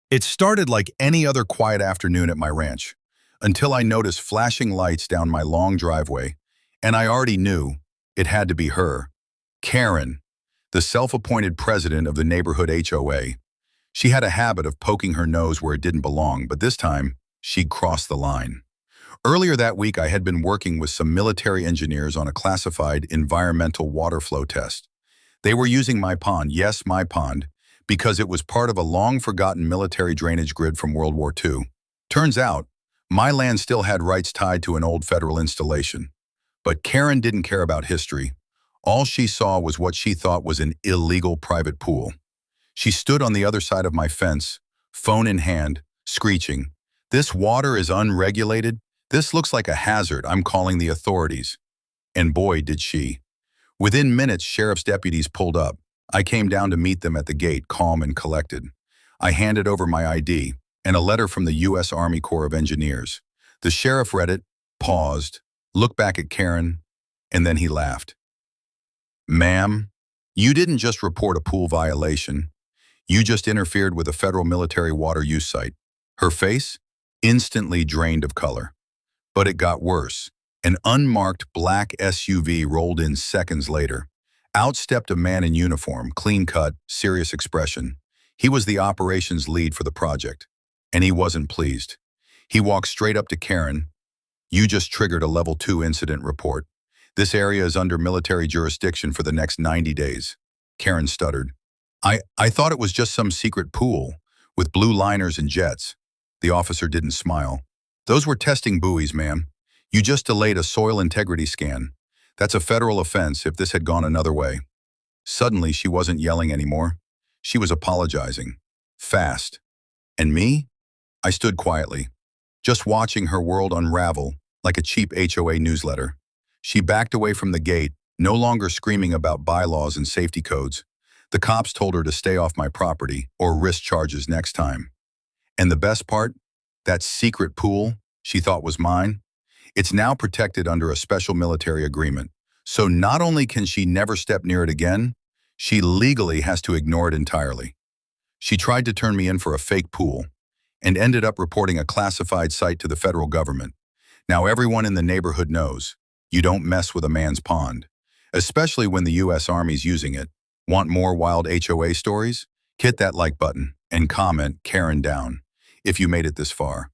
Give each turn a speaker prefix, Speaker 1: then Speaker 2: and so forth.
Speaker 1: It started like any other quiet afternoon at my ranch, until I noticed flashing lights down my long driveway, and I already knew it had to be her, Karen, the self-appointed president of the neighborhood HOA. She had a habit of poking her nose where it didn't belong, but this time, she'd crossed the line. Earlier that week, I had been working with some military engineers on a classified environmental water flow test. They were using my pond, yes, my pond, because it was part of a long-forgotten military drainage grid from World War II. Turns out, my land still had rights tied to an old federal installation. But Karen didn't care about history. All she saw was what she thought was an illegal private pool. She stood on the other side of my fence, phone in hand, screeching, "This water is unregulated. This looks like a hazard. I'm calling the authorities." And boy, did she. Within minutes, sheriff's deputies pulled up. I came down to meet them at the gate, calm and collected. I handed over my ID and a letter from the U.S. Army Corps of Engineers. The sheriff read it, paused, looked back at Karen, and then he laughed. "Ma'am, you didn't just report a pool violation. You just interfered with a federal military water use site." Her face instantly drained of color. But it got worse. An unmarked black SUV rolled in seconds later. Out stepped a man in uniform, clean-cut, serious expression. He was the operations lead for the project, and he wasn't pleased. He walked straight up to Karen. "You just triggered a Level 2 incident report. This area is under military jurisdiction for the next 90 days. Karen stuttered. I thought it was just some secret pool with blue liners and jets." The officer didn't smile. "Those were testing buoys, ma'am. You just delayed a soil integrity scan. That's a federal offense if this had gone another way." Suddenly, she wasn't yelling anymore. She was apologizing. Fast. And me? I stood quietly, just watching her world unravel like a cheap HOA newsletter. She backed away from the gate, no longer screaming about bylaws and safety codes. The cops told her to stay off my property or risk charges next time. And the best part? That secret pool she thought was mine? It's now protected under a special military agreement. So not only can she never step near it again, she legally has to ignore it entirely. She tried to turn me in for a fake pool and ended up reporting a classified site to the federal government. Now everyone in the neighborhood knows you don't mess with a man's pond, especially when the U.S. Army's using it. Want more wild HOA stories? Hit that like button and comment Karen down if you made it this far.